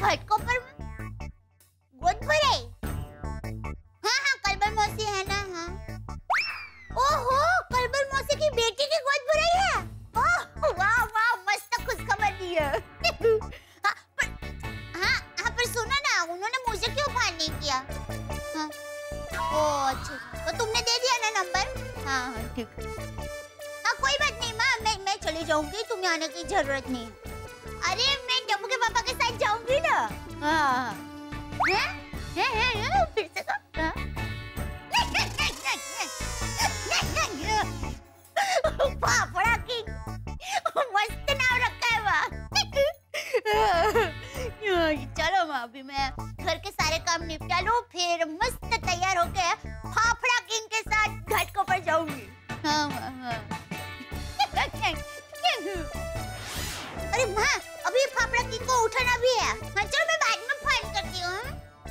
घाटकोपर गोद भराई। हाँ हाँ कलबल मौसी है ना। हाँ ओहो कलबल मौसी की बेटी की गोद भराई है। ओह वाह वाह मस्त खुशखबर दी है। हाँ पर सुनो ना उन्होंने मुझे क्यों फोन नहीं किया? हाँ ओह अच्छा तो तुमने दे दिया ना नंबर? हाँ हाँ ठीक है। हाँ कोई बात नहीं माँ मैं चली जाऊंगी तुम्हें आने की जरूरत नहीं। अरे मैं टप्पू के पापा के साथ जाऊंगी ना। हाँ फिर से पापड़ा की मस्त नाम रखा है वाह। चलो माँ अभी मैं घर के सारे काम निपटा लूं फिर मस्त तैयार होके फाफड़ा किंग के साथ घाटकोपर जाऊंगी। हाँ हाँ अरे माँ अभी फाफड़ा किंग को उठाना भी है। हाँ चलो मैं बाद में फोन करती हूँ।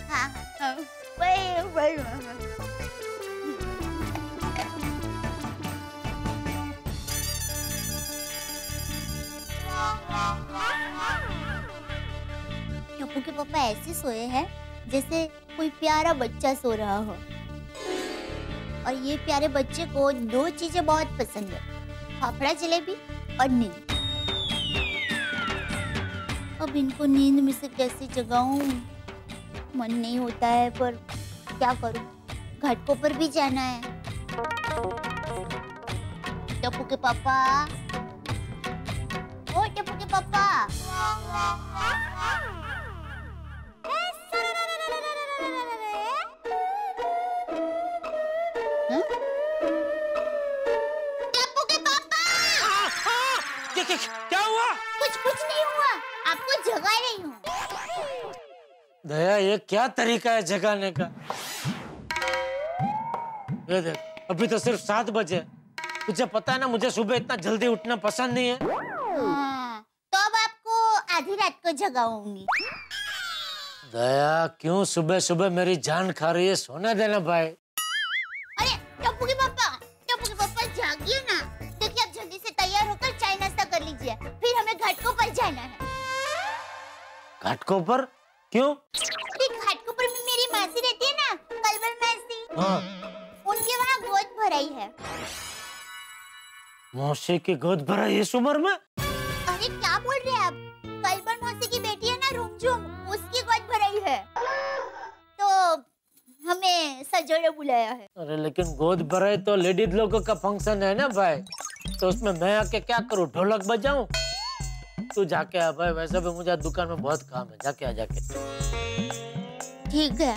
हाँ हाँ बाय टप्पू के पापा ऐसे सोए हैं जैसे कोई प्यारा बच्चा सो रहा हो। और ये प्यारे बच्चे को दो चीजें बहुत पसंद है फाफड़ा जलेबी और नींद। अब इनको नींद में से कैसे जगाऊं मन नहीं होता है पर क्या करूं घाटकोपर भी जाना है। टप्पू के पापा ओ टप्पू के पापा क्या हुआ? कुछ नहीं हुआ आपको जगा रही हूँ। दया ये क्या तरीका है जगाने का? ये देख अभी तो सिर्फ 7 बजे। तुझे पता है ना मुझे सुबह इतना जल्दी उठना पसंद नहीं है। हाँ, तो अब आपको आधी रात को जगाऊंगी। दया क्यों सुबह सुबह मेरी जान खा रही है? सोने देना भाई। अरे टप्पू के पापा जागिए ना। देखिए आप जल्दी से तैयार होकर चाय नाश्ता कर लीजिए फिर हमें घाटकोपर जाना है। घाटकोपर क्यों? घाटकोपर में मेरी मासी रहती है ना कलबल मौसी। हाँ। उनके वहाँ गोद भराई है। मौसी की गोद भराई इस उम्र में? अरे क्या बोल रहे हैं आप? कलबल मौसी की बेटी है ना रुमझुम उसकी गोद भराई है तो हमें सजोड़े बुलाया है। अरे लेकिन गोद भराई तो लेडीज लोगों का फंक्शन है ना भाई तो उसमें मैं आके क्या करूँ ढोलक बजाऊं? तू जाके आ भाई वैसे भी मुझे दुकान में बहुत काम है जाके आ जाके। ठीक है।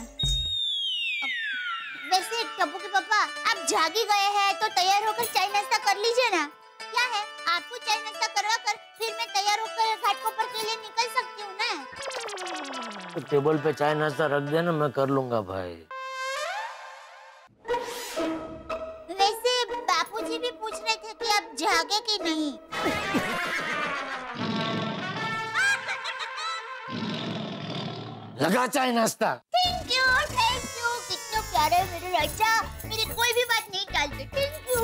वैसे टप्पू के पापा आप जागी गए हैं तो तैयार होकर चाय नाश्ता कर लीजिए ना। क्या है आपको चाय नाश्ता करवा कर फिर मैं तैयार होकर घाटकोपर के लिए निकल सकती हूँ ना। तो टेबल पे चाय नाश्ता रख देना मैं कर लूंगा भाई। वैसे बापूजी भी पूछ रहे थे कि आप जागे कि नहीं। लगा चाय नाश्ता। थैंक यू कितने प्यारे मेरे राजा मेरी कोई भी बात नहीं टालते। Thank you.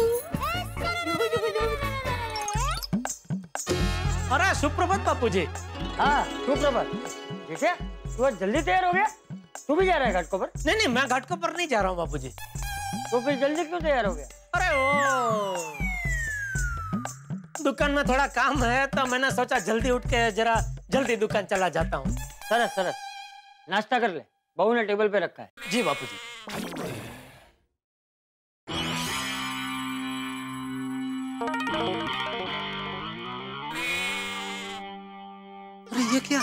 अरे सुप्रभात बापूजी। हाँ सुप्रभात। ठीक है तू जल्दी तैयार हो गया? तू भी जा रहा है घाटकोपर? नहीं मैं घाटकोपर नहीं जा रहा हूँ बापूजी। तो फिर जल्दी क्यों तैयार हो गया? अरे वो दुकान में थोड़ा काम है तो मैंने सोचा जल्दी उठ के जरा जल्दी दुकान चला जाता हूँ। सरस नाश्ता कर ले बहू ने टेबल पे रखा है। जी बापूजी। अरे ये क्या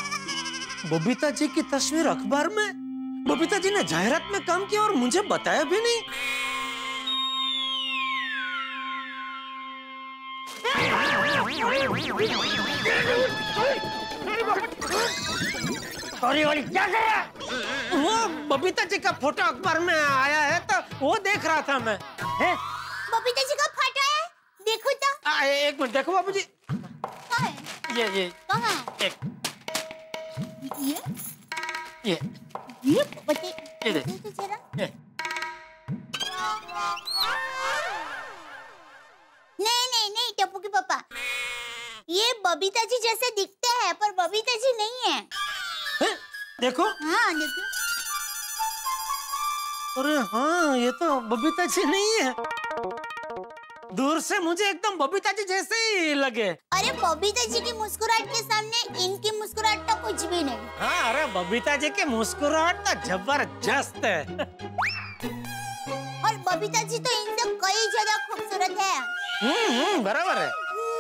बबीता जी की तस्वीर अखबार में? बबीता जी ने जाहिरात में काम किया और मुझे बताया भी नहीं। सॉरी वाली क्या करा? वो बबीता जी का फोटो अखबार में आया है तो वो देख रहा था मैं। बबीता जी का फोटो है देखो तो। एक मिनट देखो बाबूजी। कहाँ है? ये कहाँ? एक ये बते ये देख तो जरा। नहीं टप्पू के पापा ये बबीता जी जैसे दिखते हैं पर बबीता जी नहीं है। देखो। हाँ देखो। अरे हाँ, ये तो बबीता जी नहीं है। दूर से मुझे एकदम बबीता जी जैसे ही लगे। अरे बबीता जी की मुस्कुराहट के सामने इनकी मुस्कुराहट तो कुछ भी नहीं। हाँ, अरे बबीता जी की मुस्कुराहट तो जबरदस्त है। और बबीता जी तो इनसे कई ज्यादा खूबसूरत है। बराबर है।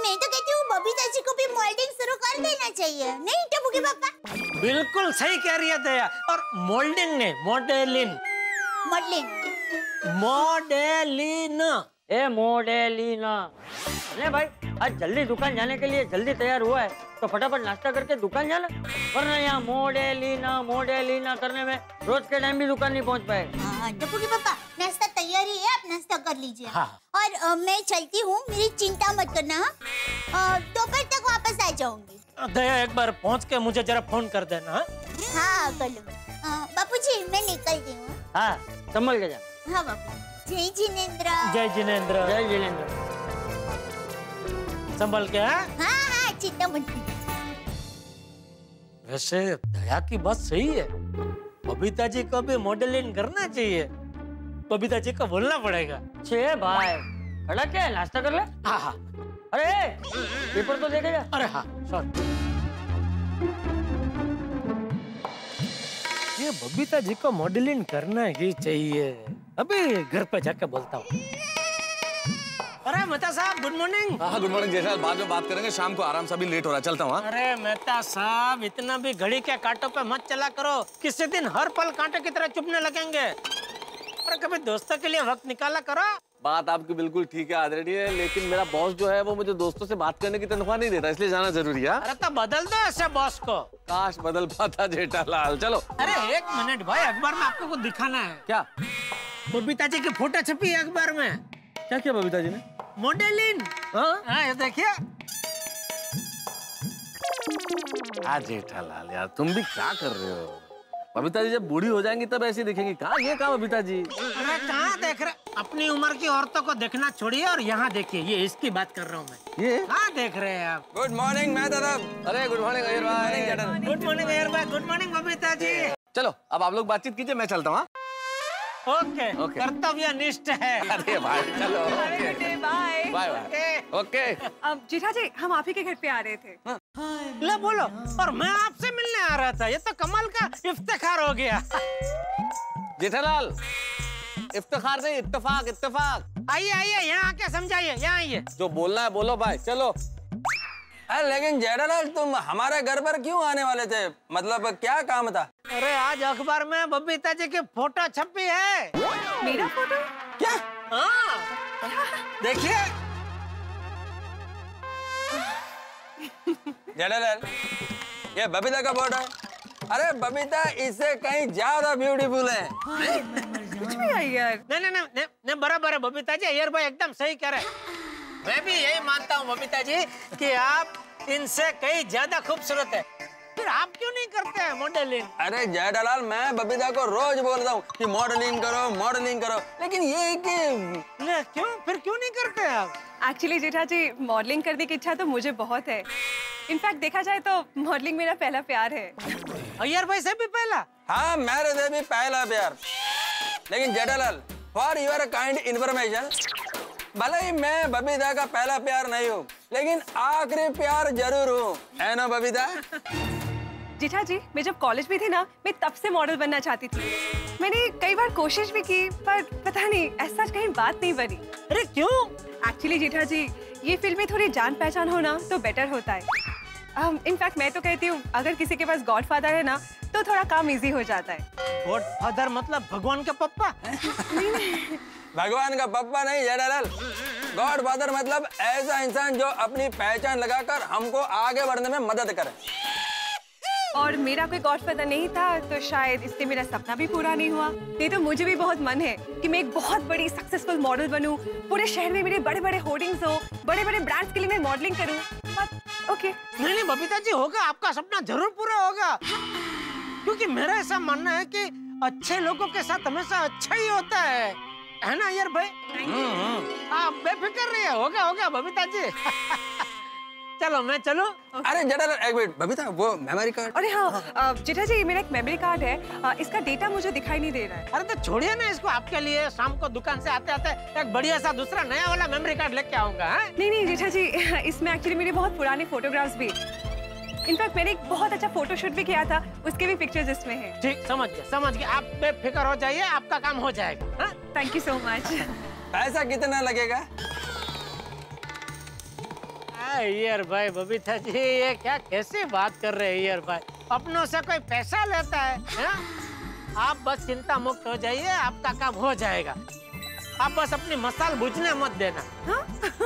मैं तो कहती हूँ बबीता जी को भी मॉडलिंग शुरू कर देना चाहिए, नहीं टप्पू के पापा? बिल्कुल सही कह रही है दया। और मोल्डिंग ने मॉडलिंग। मॉडलिंग। ए मॉडलिना। अरे भाई, आज जल्दी दुकान जाने के लिए जल्दी तैयार हुआ है तो फटाफट नाश्ता करके दुकान जाना, वरना यहाँ मॉडलिना करने में रोज के टाइम भी दुकान नहीं पहुँच पाए। हाँ टप्पू के पापा, नाश्ता तैयार ही है, आप नाश्ता कर लीजिए। हाँ। और मैं चलती हूँ, मेरी चिंता मत करना। दोपहर तक वापस आ जाऊंगी। दया, एक बार पहुँच के मुझे जरा फोन कर देना। हाँ कर लूंगी। बापूजी मैं निकलती हूँ। हाँ, संभल के जा। हाँ बापू। जय जिनेंद्र। जय जिनेंद्र। जय जिनेंद्र। संभल के। हाँ चिंता मत कीजिए। वैसे दया की बात सही है, बबीता जी को भी मॉडलिंग करना चाहिए। बबीता जी को बोलना पड़ेगा। छे भाई, खड़ा क्या है, नाश्ता कर ले। हाँ हाँ। अरे पेपर तो देखे जा। अरे हाँ सॉरी। ये बबीता जी को मॉडलिंग करना ही चाहिए। अभी घर पे जाके बोलता हूँ। अरे मेहता साहब, गुड मॉर्निंग। हाँ गुड मॉर्निंग जयलाल, बाद में बात करेंगे, शाम को आराम से, अभी लेट हो रहा है, चलता हूँ। अरे मेहता साहब, इतना भी घड़ी के कांटों पे मत चला करो, किसी दिन हर पल कांटे की तरह चुभने लगेंगे। अरे कभी दोस्तों के लिए वक्त निकाला करो। बात आपकी बिल्कुल ठीक है आदरणीय, लेकिन मेरा बॉस जो है वो मुझे दोस्तों से बात करने की तनख्वाह नहीं देता, इसलिए जाना जरूरी है। अरे तो बदल दो ऐसे बॉस को। काश बदल पाता जेठालाल। चलो। अरे एक मिनट भाई, अखबार में आपको कुछ दिखाना है। क्या? बबीता जी की फोटो छपी है अखबार में। क्या किया बबीता जी ने? मॉडलिंग। हाँ ये देखिए। जेठालाल यार, तुम भी क्या कर रहे हो? बबीता जी जब बूढ़ी हो जाएंगी तब ऐसी दिखेंगी। कहाँ ये कहाँ बबीता जी? अरे कहाँ देख रहे, अपनी उम्र की औरतों को देखना छोड़िए और यहाँ देखिए, ये इसकी बात कर रहा हूँ मैं। ये कहाँ देख रहे हैं आप? गुड मॉर्निंग मैं दादा। अरे गुड मॉर्निंग अय्यर भाई। गुड मॉर्निंग अय्यर भाई। Good morning Babita ji. चलो अब आप लोग बातचीत कीजिए, मैं चलता हूँ। ओके, कर्तव्यनिष्ठ है। अरे भाई चलो। Bye bye bye. Okay. Jetha ji, हम आप ही के घर पे आ रहे थे। ले बोलो। और मैं आपसे मिलने आ रहा था, ये तो कमाल का इफ्तिखार हो गया। जेठालाल, इफ्तिखार नहीं, इत्तेफाक इत्तेफाक। आइए आइए, यहाँ आके समझाइए, यहाँ आइए। जो बोलना है बोलो भाई, चलो। लेकिन जेठालाल, तुम हमारे घर पर क्यों आने वाले थे? मतलब क्या काम था? अरे आज अखबार में बबीता जी की फोटो छपी है। मेरा फोटो? क्या? हाँ देखिए। जेठालाल, ये बबीता का फोटो है। अरे बबीता इससे कहीं ज्यादा ब्यूटीफुल है। कुछ भी है यार। नहीं बराबर है बबीता जी, अय्यर भाई एकदम सही कह रहे हैं। मैं भी यही मानता हूँ बबीता जी कि आप इनसे कहीं ज्यादा खूबसूरत है। फिर आप क्यों नहीं करते हैं मॉडलिंग? अरे जेठालाल, मैं बबीता को रोज बोलता हूँ कि मॉडलिंग करो, लेकिन ये कि क्यों, फिर क्यों नहीं करते आप? एक्चुअली जेठा जी, मॉडलिंग करने की इच्छा तो मुझे बहुत है। इनफैक्ट देखा जाए तो मॉडलिंग मेरा पहला प्यार है। अय्यर भाई से भी पहला? हाँ मेरे से भी पहला प्यार। लेकिन Jethalal, for your kind information, भले ही मैं बबीता का पहला प्यार नहीं हूँ, लेकिन आखिरी प्यार जरूर हूँ, है ना बबीता? जेठा जी, मैं जब कॉलेज में थी ना, मैं तब से मॉडल बनना चाहती थी। मैंने कई बार कोशिश भी की, पर पता नहीं ऐसा कहीं बात नहीं बनी। अरे क्यों? एक्चुअली जेठा जी, ये फील्ड में थोड़ी जान पहचान होना तो बेटर होता है। इनफैक्ट मैं तो कहती हूँ, अगर किसी के पास गॉडफादर है ना, तो थोड़ा काम इजी हो जाता है। गॉडफादर मतलब भगवान का पप्पा? भगवान का पप्पा नहीं जेठालाल, गॉडफादर मतलब ऐसा इंसान जो अपनी पहचान लगाकर हमको आगे बढ़ने में मदद करे। और मेरा कोई गॉडफादर नहीं था, तो शायद इससे मेरा सपना भी पूरा नहीं हुआ। नहीं तो मुझे भी बहुत मन है कि मैं एक बहुत बड़ी सक्सेसफुल मॉडल बनूं, पूरे शहर में मेरे बड़े बड़े होर्डिंग्स हो, बड़े बड़े ब्रांड्स के लिए मैं मॉडलिंग करूं। But okay. नहीं बबीता जी, होगा, आपका सपना जरूर पूरा होगा। क्योंकि मेरा ऐसा मानना है कि अच्छे लोगों के साथ हमेशा अच्छा ही होता है ना अय्यर भाई? आप बेफिक्र रहिए, होगा बबीता जी। चलो मैं चलूं? अरे जेठालाल एक मिनट, बबीता वो मेमोरी कार्ड। अरे हाँ जेठा जी, मेरा एक मेमोरी कार्ड है, इसका डेटा मुझे दिखाई नहीं दे रहा है। अरे तो छोड़िए ना इसको, आपके लिए शाम को दुकान से आते आते एक बढ़िया सा दूसरा नया वाला मेमोरी कार्ड लेके आऊंगा। नहीं जेठा जी, इसमें एक्चुअली मेरे बहुत पुराने फोटोग्राफ्स भी, इनफैक्ट मैंने एक बहुत अच्छा फोटोशूट भी किया था, उसके भी पिक्चर्स इसमें हैं। ठीक, समझ गया। आप बेफिक्र हो जाइए, आपका काम हो जाएगा। Thank you so much. पैसा कितना लगेगा? अय्यर भाई, बबीता जी ये क्या कैसे बात कर रहे हैं अय्यर भाई? अपनों से कोई पैसा लेता है? आप बस चिंता मुक्त हो जाइए, आपका काम हो जाएगा। आप बस अपनी मसाल बुझने मत देना।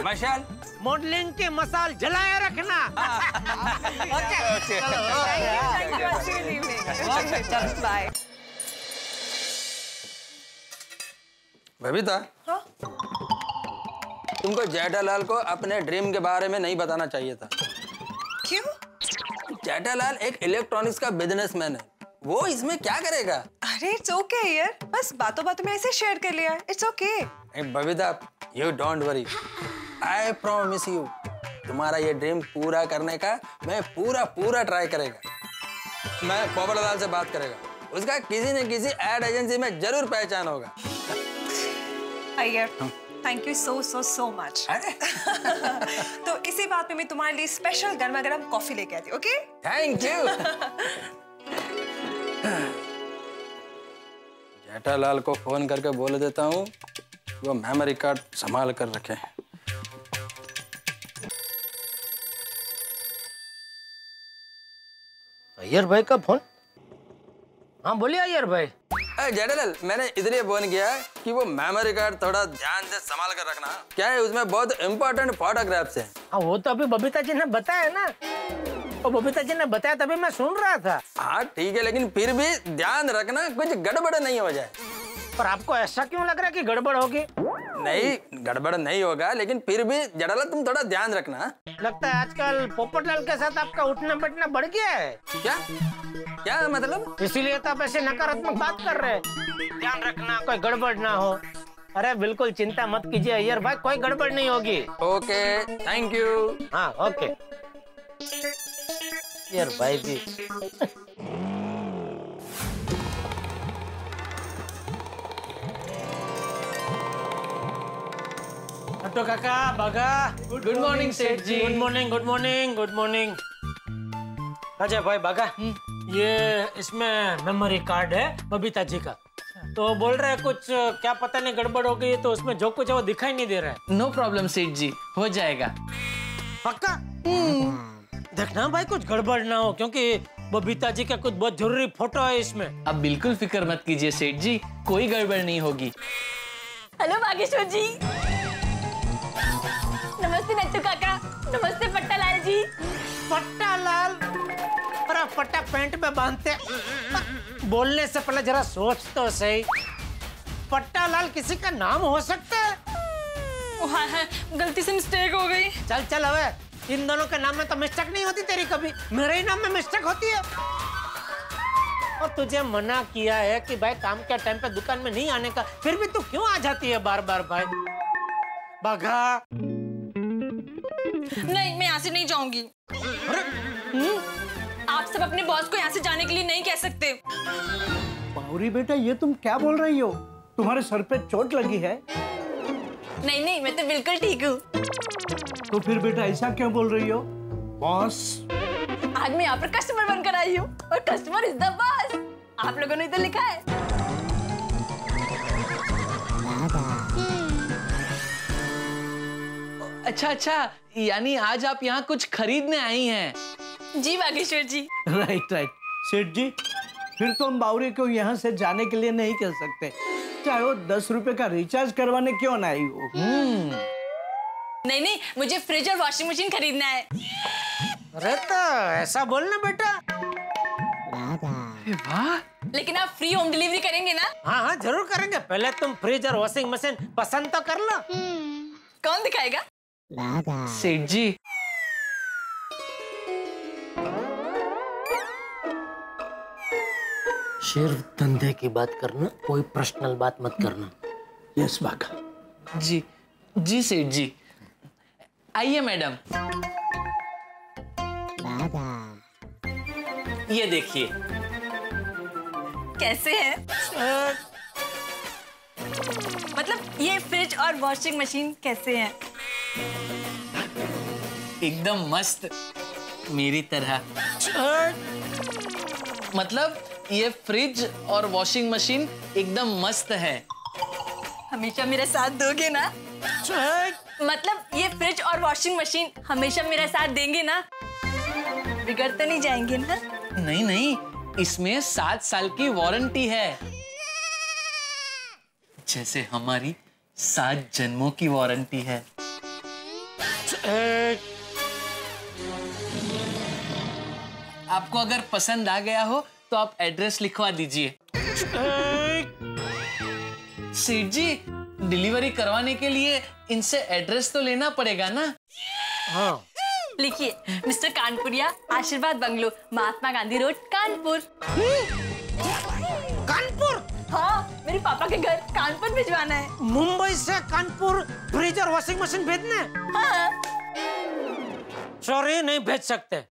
मशाल? मॉडलिंग की मसाल जलाए रखना। बाय। बबीता, तुमको जेठालाल को अपने ड्रीम के बारे में नहीं बताना चाहिए था। क्यों? जेठालाल एक इलेक्ट्रॉनिक्स का बिजनेसमैन है, वो इसमें क्या करेगा? अरे इट्स ओके यार, बस बातों बातों में ऐसे शेयर कर लिया, it's okay. Babita, you don't worry, I promise you, तुम्हारा ये ड्रीम पूरा करने का मैं पूरा ट्राई करेगा। मैं पोपटलाल से बात करेगा, उसका किसी न किसी एड एजेंसी में जरूर पहचान होगा। Iyer, thank you so much. तो इसी बात पे मैं तुम्हारे लिए स्पेशल गर्मा गर्म कॉफी लेके आती हूँ, ओके? Thank you. जेठालाल को फोन करके बोल देता हूँ वो मेमोरी कार्ड संभाल कर रखे। अय्यर भाई का फोन? हाँ बोलिए अय्यर भाई। जेठालाल, मैंने इसलिए फोन किया कि वो मेमोरी कार्ड थोड़ा ध्यान से संभाल कर रखना। क्या है उसमें बहुत इम्पोर्टेंट फोटोग्राफ्स हैं। हाँ वो तो अभी बबीता जी ने बताया ना, और बबीता जी ने बताया तभी मैं सुन रहा था। हाँ ठीक है, लेकिन फिर भी ध्यान रखना कुछ गड़बड़ नहीं हो जाए। पर आपको ऐसा क्यों लग रहा है कि गड़बड़ होगी? नहीं, गड़बड़ नहीं होगा, लेकिन फिर भी जेठालाल तुम थोड़ा ध्यान रखना। लगता है आजकल पोपटलाल के साथ आपका उठना बैठना बढ़ गया है। क्या क्या मतलब? इसीलिए तो आप ऐसे नकारात्मक बात कर रहे हैं। ध्यान रखना कोई गड़बड़ ना हो। अरे बिल्कुल चिंता मत कीजिए अय्यर भाई, कोई गड़बड़ नहीं होगी। Okay, thank you. हाँ ओके। अय्यर भाई भी तो काका बघा। गुड मॉर्निंग सेठ जी। Good morning. अजय भाई बघा, ये इसमें मेमोरी कार्ड है बबीता जी का, तो बोल रहे हैं कुछ क्या पता नहीं गड़बड़ हो गई, तो उसमें जो कुछ है वो दिखाई नहीं दे रहा है। नो प्रॉब्लम सेठ जी, हो जाएगा। पक्का? देखना भाई कुछ गड़बड़ ना हो, क्योंकि बबीता जी का कुछ बहुत जरूरी फोटो है इसमें। अब बिल्कुल फिक्र मत कीजिए सेठ जी, कोई गड़बड़ नहीं होगी। हेलो बागेश्वर जी। नमस्ते नट्टू काका। नमस्ते पट्टालाल जी। पट्टालाल? अरे पट्टा पैंट में बांधते, बोलने से पहले जरा सोच तो सही। पट्टालाल किसी का नाम हो सकता है? हाँ, गलती से मिस्टेक हो गई। चल हवे, इन दोनों के नाम में तो मिस्टेक नहीं होती तेरी कभी, मेरे ही नाम में मिस्टेक होती है। और तुझे मना किया है कि भाई काम के टाइम पे दुकान में नहीं आने का, फिर भी तू क्यों आ जाती है बार बार भाई? बघा नहीं, मैं यहाँ से नहीं जाऊंगी। आप सब अपने बॉस को यहाँ से जाने के लिए नहीं कह सकते। बावरी बेटा, ये तुम क्या बोल रही हो? तुम्हारे सर पे चोट लगी है? नहीं, मैं तो बिल्कुल ठीक हूँ। तो फिर बेटा ऐसा क्यों बोल रही हो? बॉस? आज मैं यहाँ पर कस्टमर बनकर आई हूँ, और कस्टमर इज द बॉस। आप लोगों ने इधर लिखा है। अच्छा, यानी आज आप यहाँ कुछ खरीदने आई हैं? जी बागेश्वर जी। राइट। सेठ जी, फिर तो हम बावरी को यहाँ से जाने के लिए नहीं कह सकते, चाहे वो 10 रुपए का रिचार्ज करवाने क्यों ना आई हो। नहीं, मुझे फ्रिज और वॉशिंग मशीन खरीदना है। अरे तो ऐसा बोलना बेटा। वाह, लेकिन आप फ्री होम डिलीवरी करेंगे ना? हाँ जरूर करेंगे, पहले तुम फ्रिज और वॉशिंग मशीन पसंद तो कर लो। कौन दिखाएगा? सेठ जी। सिर्फ धंधे की बात करना, कोई पर्सनल बात मत करना। यस बाघा। जी सेठ जी। आइए मैडम। ये देखिए। कैसे है? मतलब ये फ्रिज और वॉशिंग मशीन कैसे हैं? एकदम मस्त, मेरी तरह। मतलब ये फ्रिज और वॉशिंग मशीन एकदम मस्त है। हमेशा मेरा साथ दोगे ना? मतलब ये फ्रिज और वॉशिंग मशीन हमेशा मेरा साथ देंगे ना? बिगड़ तो नहीं जाएंगे ना? नहीं नहीं, इसमें 7 साल की वारंटी है, जैसे हमारी 7 जन्मों की वारंटी है। आपको अगर पसंद आ गया हो तो आप एड्रेस लिखवा दीजिए। सेठ जी, डिलीवरी करवाने के लिए इनसे एड्रेस तो लेना पड़ेगा ना? हाँ। लिखिए, मिस्टर कानपुरिया, आशीर्वाद बंगलो, महात्मा गांधी रोड, कानपुर। कानपुर? हाँ, मेरे पापा के घर कानपुर भिजवाना है। मुंबई से कानपुर फ्रिज और वॉशिंग मशीन भेजने? हाँ। सॉरी, नहीं भेज सकते।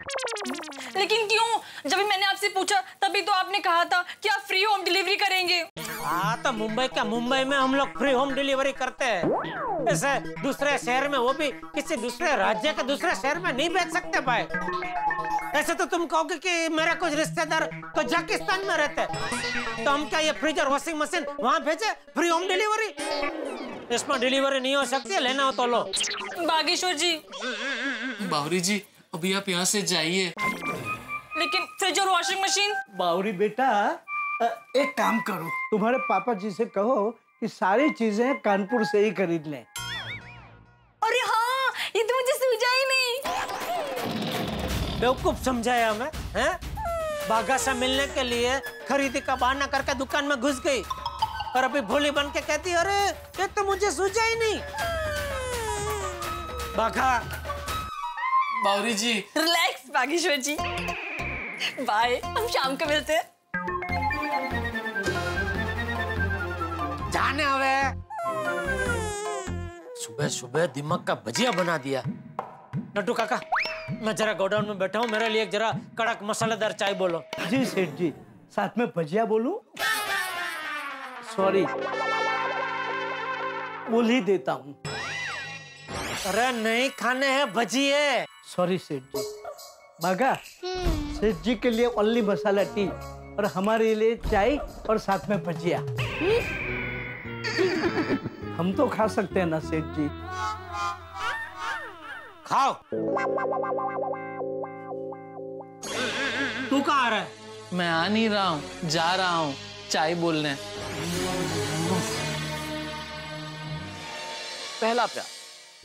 लेकिन क्यों? जब भी मैंने आपसे पूछा तभी तो आपने कहा था कि आप फ्री होम डिलीवरी करेंगे। हाँ, तो मुंबई में हम लोग फ्री होम डिलीवरी करते हैं। ऐसे दूसरे शहर में, वो भी किसी दूसरे राज्य के दूसरे शहर में नहीं भेज सकते भाई। ऐसे तो तुम कहोगे कि मेरे कुछ रिश्तेदार कजाकिस्तान में रहते हैं, तो हम क्या ये फ्रिज और वॉशिंग मशीन वहाँ भेजे फ्री होम डिलीवरी? इसमें डिलीवरी नहीं हो सकती, लेना हो तो लो। बागेश्वर जी। बावरी जी, अभी आप यहाँ से जाइए। लेकिन फ्रिज और वॉशिंग मशीन? बावरी बेटा, एक काम करो, तुम्हारे पापा जी से कहो कि सारी चीजें कानपुर से ही खरीद लें। अरे हाँ, ये तो मुझे सूझा ही नहीं। बेवकूफ समझाया मैं, हैं? बागा से मिलने के लिए खरीदी का बहाना करके दुकान में घुस गई और अभी भोली बन के कहती, अरे ये तो मुझे सूझा ही नहीं। बागा। बावरी जी। रिलैक्स बागेश्वर जी, बाय, हम शाम को मिलते हैं। जाने हवे। सुबह सुबह दिमाग का भजिया बना दिया। नट्टू काका, मैं जरा गोडाउन में बैठा हूँ, मेरे लिए जरा कड़क मसालेदार चाय बोलो। जी सेठ जी, साथ में भजिया बोलूं? सॉरी, बोल ही देता हूँ। अरे नहीं खाने हैं भजिए। सॉरी सेठ जी। बागा, सेठ जी के लिए ओनली मसाला टी और हमारे लिए चाय और साथ में भजिया। हम तो खा सकते हैं ना सेठ जी? खाओ। तू कहाँ आ रहा है? मैं आ नहीं रहा हूँ, जा रहा हूँ चाय बोलने। पहला प्यार,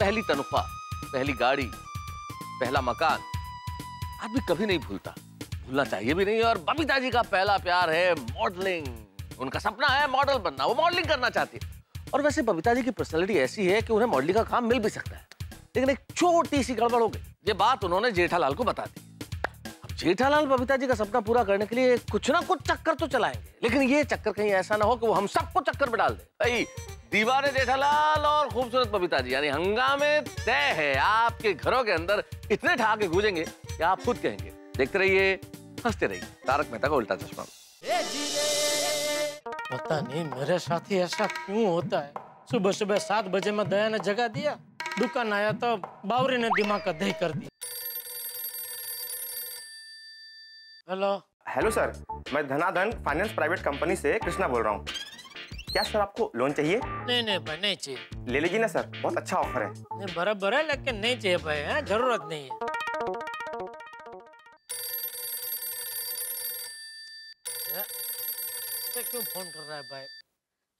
पहली तनख्वाह, पहली गाड़ी, पहला मकान आदमी कभी नहीं भूलता, भूलना चाहिए भी नहीं। और बबीता जी का पहला प्यार है मॉडलिंग। उनका सपना है मॉडल बनना, वो मॉडलिंग करना चाहती है। और वैसे बबीता जी की पर्सनालिटी ऐसी है कि उन्हें मॉडलिंग का काम मिल भी सकता है, लेकिन एक छोटी सी गड़बड़ हो गई। ये बात उन्होंने जेठालाल को बता दी। अब जेठालाल बबीता जी का सपना पूरा करने के लिए कुछ ना कुछ चक्कर तो चलाएंगे, लेकिन ये चक्कर कहीं ऐसा ना हो कि वो हम सबको चक्कर में डाल दे। भाई, दीवाने जेठालाल और खूबसूरत बबीता जी, यानी हंगामे तय है। आपके घरों के अंदर इतने ठहाके गूंजेंगे कि आप खुद कहेंगे। देखते रहिए, हंसते रहिए। तारक मेहता का उल्टा चश्मा। पता नहीं मेरे साथ ही ऐसा क्यों होता है। सुबह सुबह 7 बजे में दया ने जगा दिया, दुकान आया तो बावरी ने दिमाग का दही कर दिया। हेलो। हेलो सर, मैं धनाधन फाइनेंस प्राइवेट कंपनी से कृष्णा बोल रहा हूँ। क्या सर आपको लोन चाहिए? नहीं नहीं भाई, नहीं चाहिए। ले लीजिए ना सर, बहुत अच्छा ऑफर है। नहीं, बराबर है, लेकिन नहीं चाहिए भाई, है? जरूरत नहीं है। क्यों फोन कर रहा है भाई?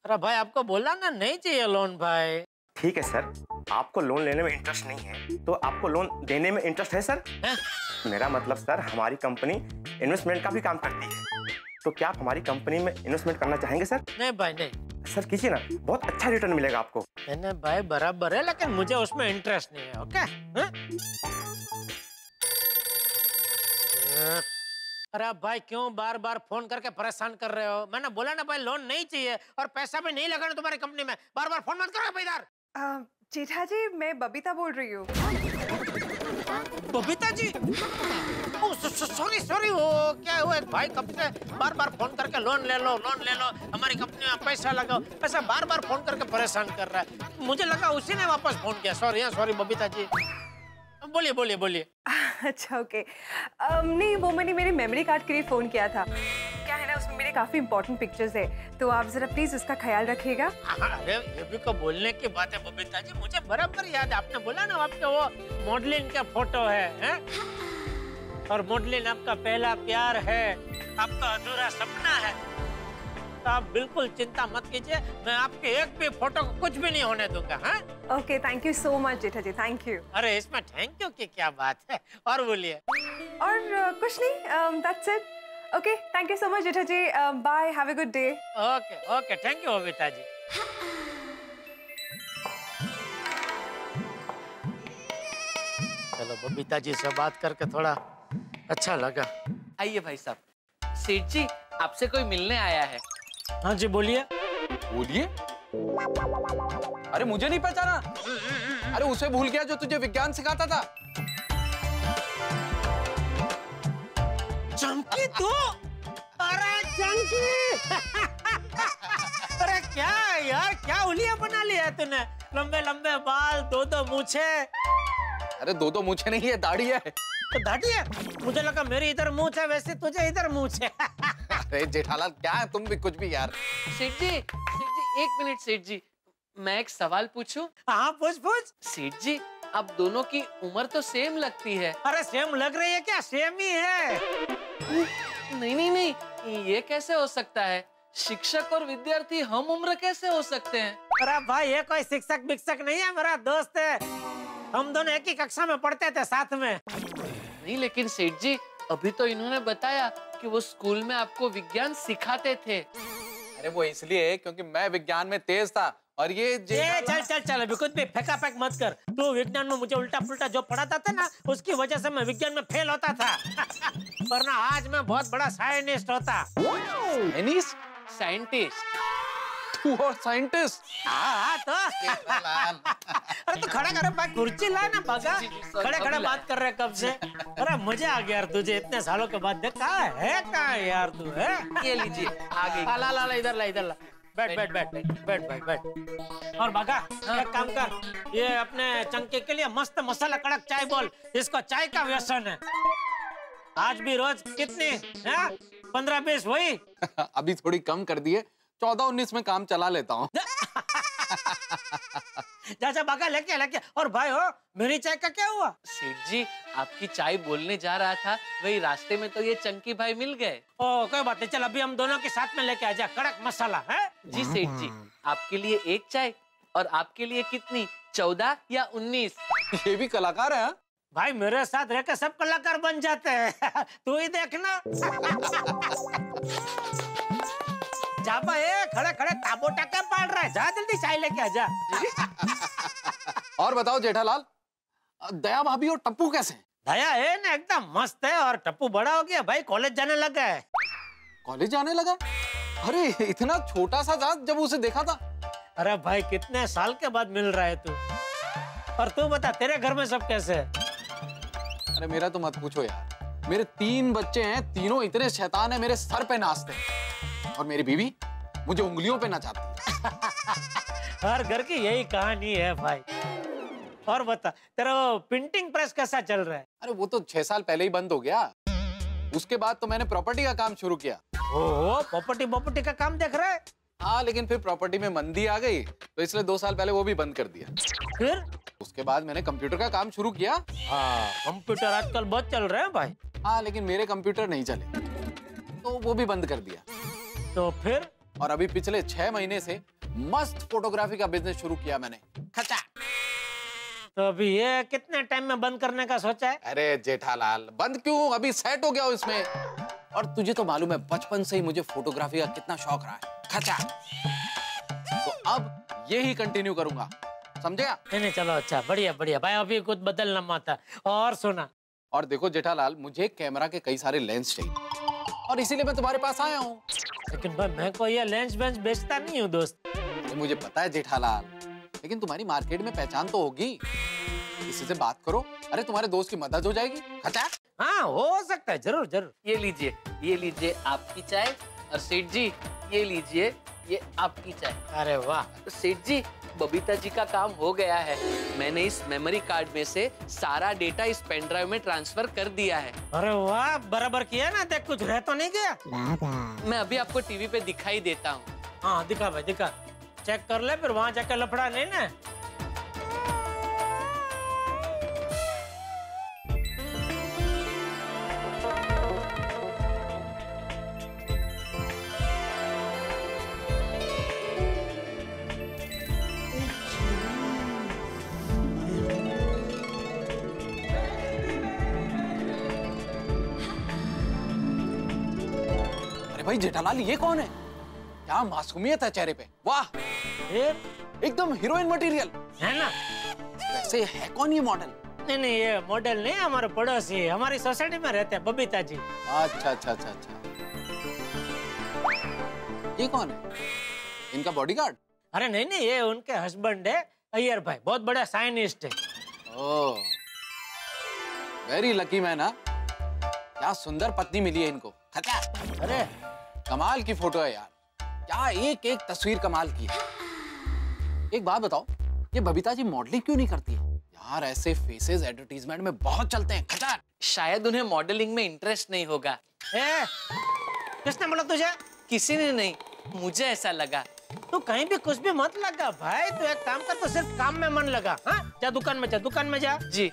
अरे भाई, आपको बोला ना नहीं चाहिए लोन भाई। ठीक है सर, आपको लोन लेने में इंटरेस्ट नहीं है तो आपको लोन देने में इंटरेस्ट है सर? मेरा मतलब सर, हमारी कंपनी इन्वेस्टमेंट का भी काम करती है, तो क्या आप हमारी कंपनी में इन्वेस्टमेंट करना चाहेंगे सर? नहीं भाई, नहीं। सर कीजिए ना, बहुत अच्छा रिटर्न मिलेगा आपको। नहीं भाई, बराबर है, लेकिन मुझे उसमें इंटरेस्ट नहीं है। ओके? अरे भाई, क्यों बार बार फोन करके परेशान कर रहे हो? मैंने बोला ना भाई, लोन नहीं चाहिए और पैसा भी नहीं लगाना तुम्हारी कंपनी में। बार बार फोन मत करो भाईदार। जेठा जी, मैं बबीता बोल रही हूँ। बबीता जी, सॉरी, वो क्या हुआ, एक भाई कब से बार बार फोन करके लोन ले लो, हमारी कंपनी में पैसा लगाओ, ऐसा बार बार फोन करके परेशान कर रहा है। मुझे लगा उसी ने वापस फोन किया। सॉरी बबीता जी। बोलिए। अच्छा ओके। नहीं, वो मैंने मेरे मेमोरी कार्ड के लिए फ़ोन किया था। क्या है ना, उसमें मेरे काफ़ी इंपॉर्टेंट पिक्चर्स है, तो आप ज़रा प्लीज़ उसका ख्याल रखिएगा। अरे ये भी को बोलने की बात है बबीता जी, मुझे बराबर याद है। आपने बोला ना आपके वो मॉडलिंग का फोटो है? और मॉडलिंग आपका पहला प्यार है, आपका अधूरा सपना है। तो आप बिल्कुल चिंता मत कीजिए, मैं आपके एक भी फोटो को कुछ भी नहीं होने दूंगा। Okay, thank you so much Jetha ji, thank you. अरे इसमें थैंक यू की क्या बात है। और बोलिए। और कुछ नहीं, that's it. Okay, thank you so much Jetha ji, bye, have a good day. Okay, thank you Babita ji. चलो बबीता जी से बात करके थोड़ा अच्छा लगा। आइए भाई साहब। सेठ जी, आपसे कोई मिलने आया है। हाँ जी, बोलिए। अरे मुझे नहीं पहचाना? अरे उसे भूल गया जो तुझे विज्ञान सिखाता था। चंकी तू? अरे चंकी! अरे क्या यार, क्या उलिया बना लिया है तूने? लंबे लंबे बाल, दो मूछे। अरे दो मूछे नहीं है, दाढ़ी है। तो दाढ़ी है? मुझे लगा मेरी इधर मूछ है, वैसे तुझे इधर मूछ है। अरे जेठालाल, क्या है तुम भी कुछ भी यार। सेठ जी, एक मिनट सेठ जी, मैं एक सवाल पूछूं? हाँ पूछ। सेठ जी, आप दोनों की उम्र तो सेम लगती है। अरे सेम लग रही है क्या? सेम ही है। नहीं, ये कैसे हो सकता है? शिक्षक और विद्यार्थी हम उम्र कैसे हो सकते हैं? अरे भाई, ये कोई शिक्षक विक्षक नहीं है, मेरा दोस्त है। हम दोनों एक ही कक्षा में पढ़ते थे साथ में। नहीं लेकिन सेठ जी, अभी तो इन्होंने बताया कि वो स्कूल में आपको विज्ञान सिखाते थे। अरे वो इसलिए क्योंकि मैं विज्ञान में तेज था और ये चल अभी कुछ भी फेंका फेंक मत कर। तू विज्ञान में मुझे उल्टा पुल्टा जो पढ़ाता था ना, उसकी वजह से मैं विज्ञान में फेल होता था। वरना आज मैं बहुत बड़ा साइंटिस्ट होता। साइंटिस्ट? तू और साइंटिस्ट? हाँ तो। अरे तू खड़ा कर भाई, कुर्सी ला ना बगा। खड़े बात कर रहे कब से। अरे मजा आ गया यार, तुझे इतने सालों के बाद देख। कहाँ है यार तू? है ये लीजिए, आ गई। ला इधर ला। बैठ। और बगा, एक काम कर, ये अपने चंके के लिए मस्त मसाला कड़क चाय बोल। इसको चाय का व्यसन है। आज भी रोज कितनी 15-20 वही। अभी थोड़ी कम कर दिए, 14-19 में काम चला लेता हूँ। जा बागा लेके। और भाई हो, मेरी चाय का क्या हुआ? सेठ जी, आपकी चाय बोलने जा रहा था, वही रास्ते में तो ये चंकी भाई मिल गए। ओ कोई बात नहीं, चल अभी हम दोनों के साथ में लेके आजा कड़क मसाला है। जी सेठ जी, आपके लिए एक चाय और आपके लिए कितनी, 14 या 19? ये भी कलाकार है। भाई मेरे साथ रहकर सब कलाकार बन जाते हैं। तू ही देखना। जापा खड़े ताबोटा क्या पाल रहा है? जा जल्दी चाय लेके आजा। और बताओ जेठालाल, दया भाभी और टप्पू कैसे? दया है ना एकदम मस्त है, और टप्पू बड़ा हो गया भाई, कॉलेज जाने लगा है। कॉलेज जाने लगा? अरे इतना छोटा सा था जब उसे देखा था। अरे भाई कितने साल के बाद मिल रहा है तू। और तू बता, तेरे घर में सब कैसे है? अरे मेरा तो मत पूछो यार, मेरे 3 बच्चे हैं, तीनों इतने शैतान है, मेरे सर पे नाचते हैं। और मेरी बीवी मुझे उंगलियों पे नचाती है। हर घर की यही कहानी है भाई। और बता, तेरा प्रिंटिंग प्रेस कैसा चल रहा है? अरे वो तो 6 साल पहले ही बंद हो गया। उसके बाद तो मैंने प्रॉपर्टी का काम शुरू किया। ओह, प्रॉपर्टी का काम देख रहा है? हाँ, लेकिन फिर प्रॉपर्टी में मंदी आ गई, तो इसलिए 2 साल पहले वो भी बंद कर दिया। फिर उसके बाद मैंने कंप्यूटर का काम शुरू किया। हाँ, कंप्यूटर आजकल बहुत चल रहे हैं भाई। हाँ, लेकिन मेरे कंप्यूटर नहीं चले, तो वो भी बंद कर दिया। तो फिर? और अभी पिछले 6 महीने से मस्त फोटोग्राफी का बिजनेस शुरू किया मैंने। खचा। तो अभी ये कितने टाइम में बंद करने का सोचा है? अरे जेठालाल, बंद क्यों, अभी सेट हो गया हूं इसमें। और तुझे तो मालूम है, बचपन से ही मुझे फोटोग्राफी का कितना शौक रहा है। खचा। तो अब यही कंटिन्यू करूंगा, समझेगा? नहीं चलो, अच्छा, बढ़िया भाई, अभी कुछ बदलना मत है। और सुना, और देखो जेठालाल, मुझे कैमरा के कई सारे लेंस चाहिए, और इसीलिए मैं तुम्हारे पास आया हूँ। लेकिन भाई मैं कोई ये लेंस वेंस बेचता नहीं हूँ दोस्त। मुझे पता है जेठालाल, लेकिन तुम्हारी मार्केट में पहचान तो होगी, किसी से बात करो। अरे तुम्हारे दोस्त की मदद हो जाएगी। खचा। हाँ हो सकता है, जरूर जरूर। ये लीजिए आपकी चाय, और सेठ जी ये लीजिए ये आपकी चाय। अरे वाह। सेठ जी, बबीता जी का काम हो गया है। मैंने इस मेमोरी कार्ड में से सारा डेटा इस पेन ड्राइव में ट्रांसफर कर दिया है। अरे वाह, बराबर किया ना। देख कुछ रह तो नहीं गया। मैं अभी आपको टीवी पे दिखाई देता हूँ। हाँ दिखा भाई दिखा, चेक कर ले, फिर वहाँ जाकर लफड़ा नहीं ना। भाई जेठालाल, ये कौन है? क्या मासूमियत है चेहरे पे। वाह, एकदम हीरोइन मटेरियल है ना। वैसे है कौन ये मॉडल? नहीं, ये मॉडल नहीं, हमारे पड़ोसी, हमारी सोसाइटी में रहते हैं, बबीता जी। अच्छा। ये कौन है? इनका बॉडीगार्ड? अरे नहीं, ये उनके हस्बैंड है, अय्यर भाई, बहुत बड़ा साइंटिस्ट है। ओह, वेरी लकी मैन। क्या सुंदर पत्नी मिली है इनको। अरे कमाल की फोटो है यार, क्या एक एक तस्वीर कमाल की है। एक बात बताओ, ये बबीता जी मॉडलिंग क्यों नहीं करती है यार? ऐसे फेसेस एडवर्टाइजमेंट में बहुत चलते हैं। खचार। शायद उन्हें मॉडलिंग में इंटरेस्ट नहीं होगा। किसने बोला तुझे? किसी ने नहीं, मुझे ऐसा लगा। तू कहीं भी कुछ भी मत लगा भाई, तू एक काम कर, तो सिर्फ काम में मन लगा। हाँ जा दुकान में जा। जी।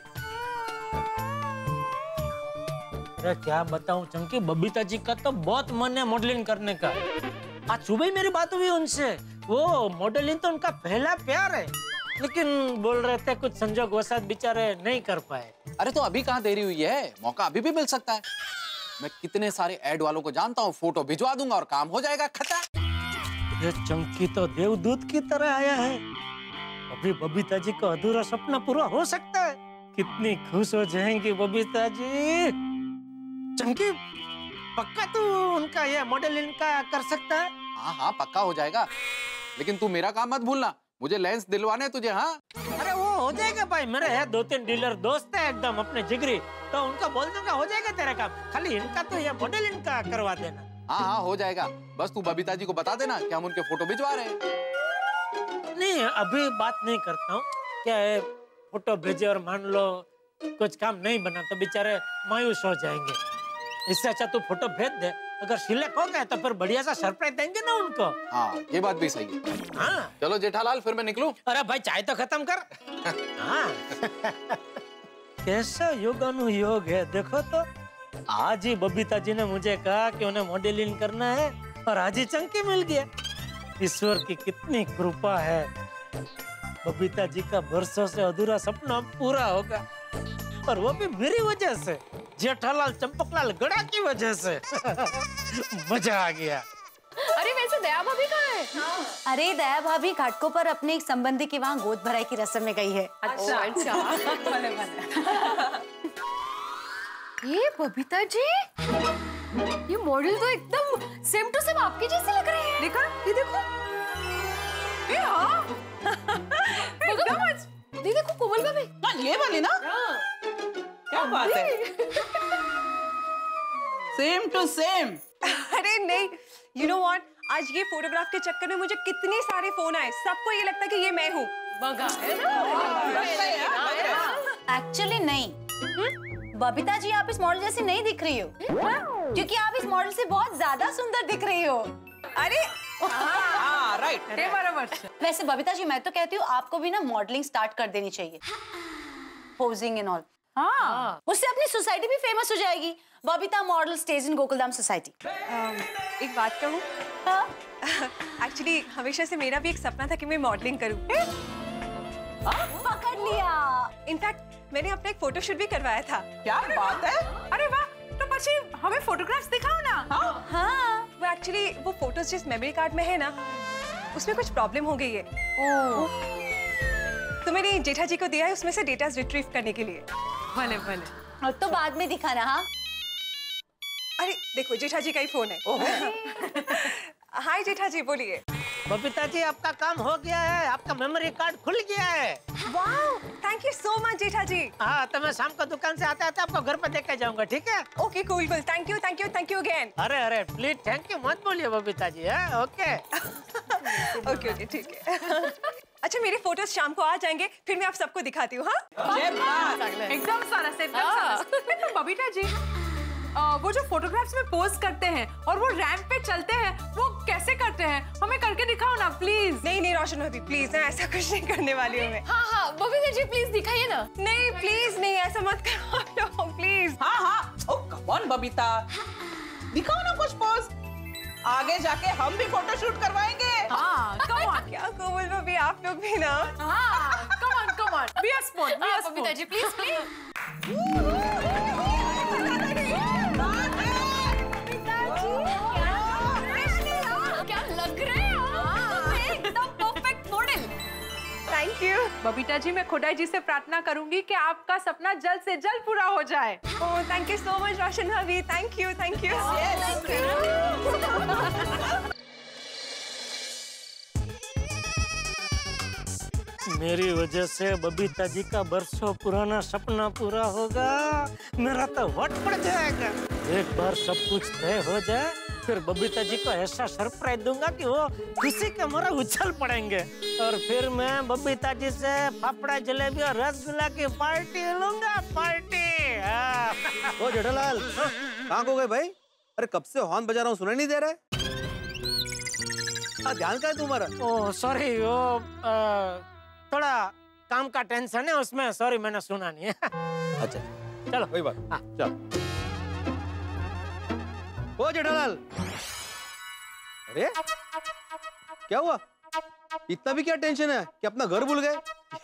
अरे क्या बताऊं चंकी, बबीता जी का तो बहुत मन है मॉडलिंग करने का। आज सुबह ही मेरी बात हुई उनसे, वो मॉडलिंग तो उनका पहला प्यार है, लेकिन बोल रहे थे कुछ संजोगवशात बेचारे नहीं कर पाए। अरे तो अभी कहाँ देरी हुई है, मौका अभी भी मिल सकता है। मैं कितने सारे एड वालों को जानता हूँ, फोटो भिजवा दूंगा और काम हो जाएगा। खचा। ये चंकी तो देवदूत की तरह आया है, अभी बबीता जी का अधूरा सपना पूरा हो सकता है। कितनी खुश हो जाएंगी बबीता जी। चंकी, पक्का तू उनका ये मॉडलिंग का कर सकता है? हाँ पक्का हो जाएगा, लेकिन तू मेरा काम मत भूलना, मुझे लेंस दिलवाने तुझे। हाँ अरे वो हो जाएगा भाई, मेरे है 2-3 डीलर दोस्त है एकदम अपने जिगरी, तो उनका बोल दूंगा हो जाएगा तेरा काम। खाली इनका तो ये मॉडलिंग का करवा देना। हाँ हो जाएगा, बस तू बबीता जी को बता देना कि हम उनके फोटो भिजवा रहे हैं। नहीं अभी बात नहीं करता हूँ, क्या है फोटो भेजे और मान लो कुछ काम नहीं बना तो बेचारे मायूस हो जाएंगे। इससे अच्छा तू फोटो भेज दे, अगर सिलेक्ट हो गए तो फिर बढ़िया सा सरप्राइज देंगे ना उनको। हाँ ये बात भी सही है। हाँ चलो जेठालाल, फिर मैं निकलूं? अरे भाई चाय तो खत्म कर। हाँ कैसा योगानुयोग है देखो तो। आज ही बबीता जी ने मुझे कहा कि उन्हें मॉडलिंग करना है और आज ही चंकी मिल गया। ईश्वर की कितनी कृपा है, बबीता जी का बरसों से अधूरा सपना पूरा होगा, और वो भी मेरी वजह से, जेठालाल चंपकलाल गड़ा की वजह से। मजा आ गया। अरे वैसे दया भाभी कहाँ है? अरे दया भाभी घाटकों पर अपने एक संबंधी की वहाँ गोद भराई की रस्म में गई है। अच्छा। ये बबीता जी, ये मॉडल तो एकदम सेम टू सेम आपके जैसे लग रहे हैं। देखो ये देखो, ये हाँ एकदम। ये देखो कोमल भाभी, हाँ ये वाली ना। क्या बात है, सेम टू सेम। अरे नहीं, यू नो व्हाट, आज ये फोटोग्राफ के चक्कर में मुझे कितने सारे फोन आए, सबको ये लगता है कि ये मैं हूँ। एक्चुअली नहीं, बबीता जी आप इस मॉडल जैसी नहीं दिख रही हो, क्योंकि आप इस मॉडल से बहुत ज्यादा सुंदर दिख रही हो। अरे राइट, बराबर। वैसे बबीता जी मैं तो कहती हूँ आपको भी ना मॉडलिंग स्टार्ट कर देनी चाहिए, पोजिंग एंड ऑल। हाँ, उससे अपनी सोसाइटी भी फेमस हो जाएगी, बबीता मॉडल स्टेज इन गोकुलधाम सोसाइटी। एक बात कहूँ, एक्चुअली हमेशा से मेरा भी एक सपना था कि मैं मॉडलिंग करूँ। पकड़ लिया। इनफैक्ट मैंने अपना एक फोटोशूट भी करवाया था। क्या बात है, अरे वाह, तो पछी हमें फोटोग्राफ्स दिखाओ ना। हाँ, वो एक्चुअली वो फोटोज जिस मेमोरी कार्ड में है ना, उसमें कुछ प्रॉब्लम हो गई है। तो मैंने जेठा जी को दिया है उसमें से डेटा रिट्रीव करने के लिए। भले भले, तो बाद में दिखाना। हाँ अरे देखो जेठा जी का ही फोन है। हाय जेठा जी, बोलिए। बबीता जी आपका काम हो गया है, आपका मेमोरी कार्ड खुल गया है। Wow, thank you so much Jetha ji. हाँ, तो मैं शाम को दुकान से आते आते आपको घर पे देख के जाऊंगा, ठीक है? Okay cool cool, thank you thank you thank you again. अरे अरे प्लीज थैंक यू मत बोलिए बबीता जी। है ओके ओके ओके ठीक है। अच्छा मेरे फोटोज शाम को आ जाएंगे, फिर मैं आप सबको दिखाती हूँ। हाँ एकदम सारा से एकदम। बबीता जी वो जो फोटोग्राफ्स में पोज करते हैं और वो रैंप पे चलते हैं, वो कैसे करते हैं? हमें करके दिखाओ ना प्लीज। नहीं नहीं रोशन भाभी प्लीज, मैं ऐसा कुछ नहीं करने वाली हूँ मैं। हाँ बबीता जी प्लीज दिखाइए ना। नहीं प्लीज नहीं, ऐसा मत करो आप लोग प्लीज। हाँ ओ कम ऑन बबीता, दिखाओ ना कुछ पोज, आगे जाके हम भी फोटो शूट करवाएंगे। हाँ कम ऑन। क्या कोमल भाभी आप लोग भी ना। हाँ come on be a sport Babita ji please please. क्या लग रहे हैं एकदम perfect model. Thank you Babita ji, मैं खुदाई जी से प्रार्थना करूंगी कि आपका सपना जल्द से जल्द पूरा हो जाए। Oh thank you so much Roshan भाभी, थैंक यू थैंक यू। मेरी वजह से बबीता जी का बरसों पुराना सपना पूरा होगा, मेरा तो वट पड़ जाएगा। एक बार सब कुछ तय हो जाए, फिर बबीता जी को ऐसा सरप्राइज दूंगा कि वो खुशी के मारे उछल पड़ेंगे, और फिर मैं बबीता जी से फाफड़ा जलेबी और रसगुल्ला की पार्टी लूंगा, पार्टी। ओ जेठालाल, कहाँ हो गए भाई? अरे कब से हॉर्न बजा रहा हूँ, सुनाई नहीं दे रहा है? ध्यान का है तुम्हारा? ओह सॉरी, वो थोड़ा काम का टेंशन है उसमें, सॉरी मैंने सुना नहीं है। अच्छा चलो कोई बात। हाँ चलो। ओ जेठालाल, अरे क्या हुआ? इतना भी क्या टेंशन है कि अपना घर भूल गए?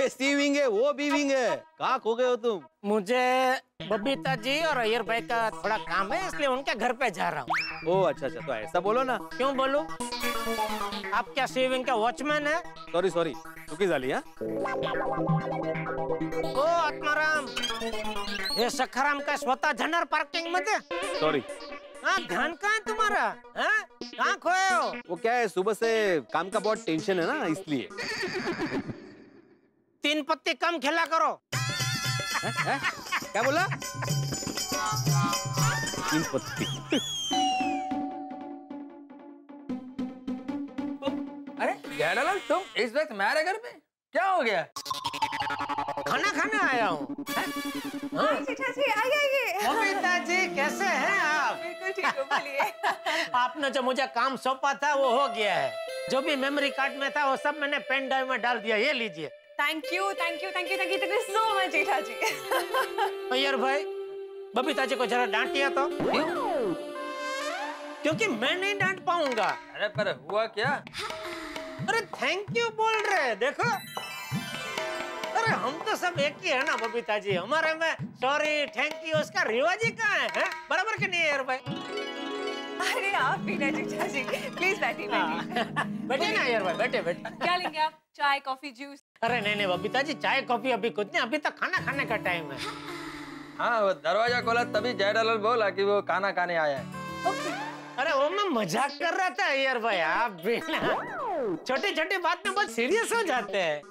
ये सी विंग है, वो बी विंग है, कहाँ खो गए हो तुम? मुझे बबीता जी और अय्यर भाई का थोड़ा काम है, इसलिए उनके घर पे जा रहा हूँ। ओ अच्छा अच्छा, तो ऐसा बोलो ना। क्यों बोलूं? आप क्या सी विंग का वॉचमैन है? सॉरी सॉरी, चुकी झाली। हाँ ओ आत्माराम, हे सखाराम का स्वतः जनर पार्किंग मध्ये? सॉरी। हाँ ध्यान कहाँ है तुम्हारा? हाँ कहाँ खोए हो? वो क्या है, सुबह से काम का बहुत टेंशन है ना, इसलिए। 3 पत्ती कम खेला करो। है? क्या बोला? 3 पत्ती। अरे जेठालाल, तुम इस वक्त मेरे घर पे क्या हो गया? खाना खाने आया हूँ। जेठा जी आइए। बबीता जी कैसे हैं आप? बिल्कुल ठीक हो, बोलिए। आपने जो मुझे काम सौंपा था वो हो गया है, जो भी मेमोरी कार्ड में था वो सब मैंने पेन ड्राइव में डाल दिया, ये लीजिए। Thank you thank you thank you thank you thank you so much Jetha ji. Iyer भाई, बबीता जी को जरा डांटिए तो। क्योंकि मैं नहीं डांट पाऊंगा। अरे पर हुआ क्या? अरे थैंक यू बोल रहे, देखो। अरे हम तो सब एक ही है ना बबीता जी, हमारे में सॉरी थैंक यू उसका रिवाज ही कहाँ है? बराबर के नहीं है यार भाई? अरे आप भी ना जेठा जी, प्लीज बैठिए बैठिए। बैठे ना यार भाई, बैठे बैठे। क्या लेंगे आप? चाय कॉफी जूस? अरे नहीं नहीं बबीता जी, चाय कॉफी अभी कुछ नहीं, अभी तक खाना खाने का टाइम है। हाँ वो दरवाजा खोला तभी जेठालाल बोला कि वो खाना खाने आया है। अरे वो मैं मजाक कर रहा था यार भाई, आप भी ना छोटी छोटी बात में बहुत सीरियस हो जाते हैं।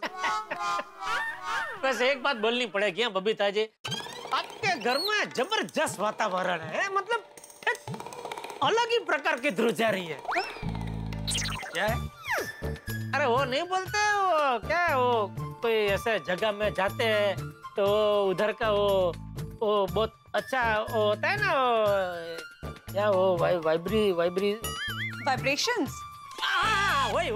वैसे एक बात बोलनी पड़ेगी बबीता जी, आपके घर में जबरदस्त वातावरण है, मतलब एक अलग ही प्रकार की ध्रुजा रही है। क्या है? अरे वो नहीं बोलते, वो क्या है, वो कोई ऐसे जगह में जाते हैं तो उधर का वो बहुत अच्छा वो होता है ना, वो क्या वो वाइब्रेशंस। वही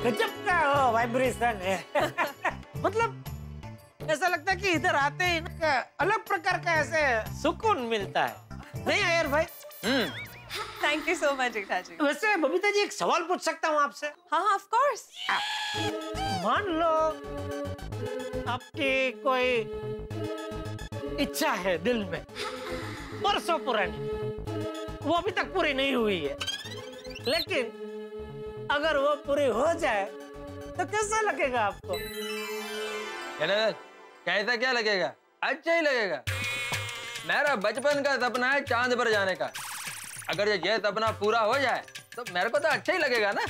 गजब का वो वाइब्रेशन है। मतलब ऐसा लगता है कि इधर आते ही इनका अलग प्रकार का ऐसे सुकून मिलता है, नहीं अय्यर भाई? Thank you so much Jetha जी। वैसे बबीता जी एक सवाल पूछ सकता हूँ आपसे? हाँ ऑफ कोर्स। मान लो आपकी कोई इच्छा है दिल में, बरसों पुरानी, वो अभी तक पूरी नहीं हुई है, लेकिन अगर वो पूरी हो जाए तो कैसा लगेगा आपको? कैसा क्या लगेगा? अच्छा ही लगेगा। मेरा बचपन का सपना है चांद पर जाने का, अगर ये सपना पूरा हो जाए तो मेरे को तो अच्छा ही लगेगा ना।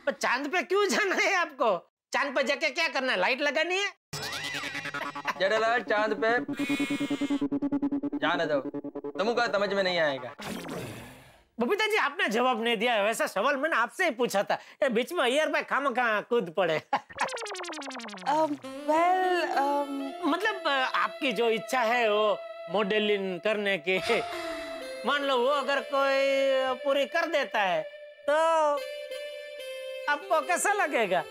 पर चांद पे क्यों जाना है आपको? चांद पे जाके क्या करना है? लाइट लगानी है? जेठालाल चांद पे जाने दो, तुमको समझ में नहीं आएगा। बबीता जी आपने जवाब नहीं दिया। वैसा सवाल मैंने आपसे ही पूछा था। ये बीच में ईयर भाई खामखा कूद पड़े। मतलब आपकी जो इच्छा है वो मॉडलिंग करने की, मान लो वो अगर कोई पूरी कर देता है तो आपको कैसा लगेगा?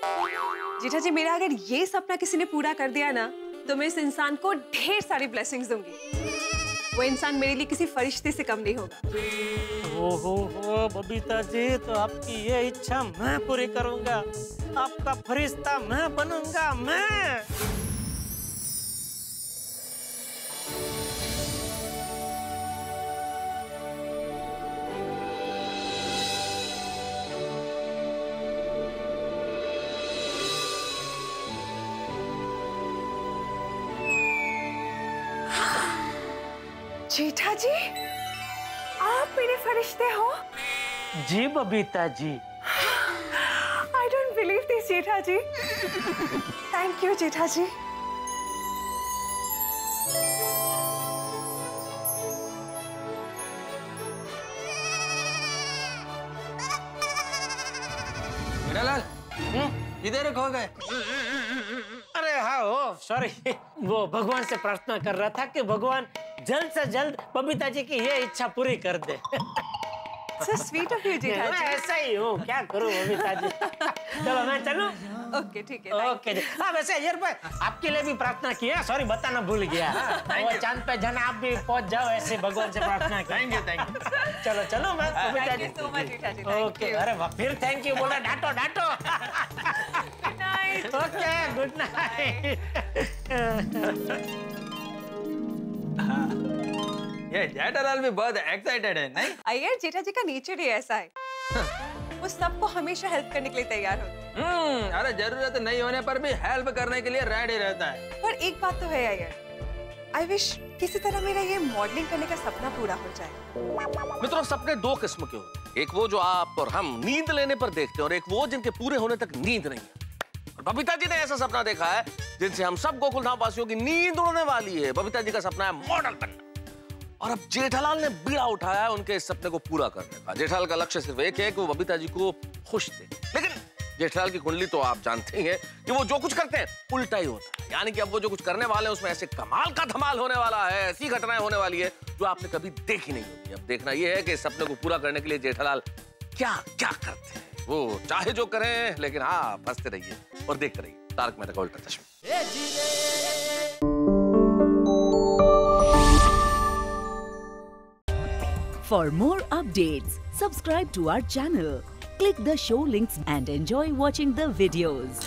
जेठा जी, मेरा अगर ये सपना किसी ने पूरा कर दिया ना, तो मैं इस इंसान को ढेर सारी ब्लेसिंग्स दूंगी। वो इंसान मेरे लिए किसी फरिश्ते से कम नहीं होगा। ओहो बबीता जी, तो आपकी ये इच्छा मैं पूरी करूंगा। आपका फरिश्ता मैं बनूंगा, मैं। जेठा जी, आप मेरे फरिश्ते हो? जी Babita ji. I don't believe this, Jetha ji. Thank you, जेठा जी। जेठालाल, किधर खो गए? अरे हाँ, वो सॉरी, वो भगवान से प्रार्थना कर रहा था कि भगवान जल्द से जल्द बबीता जी की ये इच्छा पूरी कर दे। So sweet of you, जेठा जी। ऐसा ही हूँ, क्या करूँ बबीता जी। चलो मैं चलूँ? ओके ठीक है। ओके जी। हाँ वैसे अजय भाई, आपके लिए भी प्रार्थना की है। सॉरी बताना भूल गया। वो चांद पे जाना, आप भी पहुंच जाओ ऐसे भगवान से प्रार्थना की। Thank you. चलो चलो मैं बबीता जी। so much, जेठा जी। ओके, अरे वाह, फिर थैंक यू बोला। डांटो डांटो। Good night। Okay, good night. ये जेठालाल भी बहुत एक्साइटेड है, नहीं? अय्यर, जेठा जी का नेचर ही ऐसा है। वो सबको हमेशा हेल्प करने के लिए तैयार होते हैं। अरे जरूरत नहीं होने पर भी हेल्प करने के लिए रेडी रहता है। पर एक बात तो है अय्यर, आई विश किसी तरह मेरा ये मॉडलिंग करने का सपना पूरा हो जाए। मित्रों, सपने दो किस्म के होते हैं। एक वो जो आप और हम नींद लेने पर देखते हैं, और एक वो जिनके पूरे होने तक नींद नहीं है। बबीता जी ने ऐसा सपना देखा है जिनसे हम सब गोकुलधाम वासियों की नींद उड़ने वाली है। बबीता जी का सपना है मॉडल बनना, और अब जेठालाल ने बीड़ा उठाया है उनके इस सपने को पूरा करने का। जेठालाल का लक्ष्य सिर्फ एक है कि वो बबीता जी को खुश दे। लेकिन जेठालाल की कुंडली तो आप जानते ही हैं कि वो जो कुछ करते हैं उल्टा ही होता है। यानी कि अब वो जो कुछ करने वाले हैं उसमें ऐसे कमाल का धमाल होने वाला है, ऐसी घटनाएं होने वाली है जो आपने कभी देखी नहीं होगी। अब देखना ये है कि इस सपने को पूरा करने के लिए जेठालाल क्या क्या करते हैं। वो चाहे जो करें, लेकिन हाँ, फंसते रहिए और देखते रहिए तारक मेहता का उल्टा चश्मा। For more updates, subscribe to our channel, click the show links and enjoy watching the videos.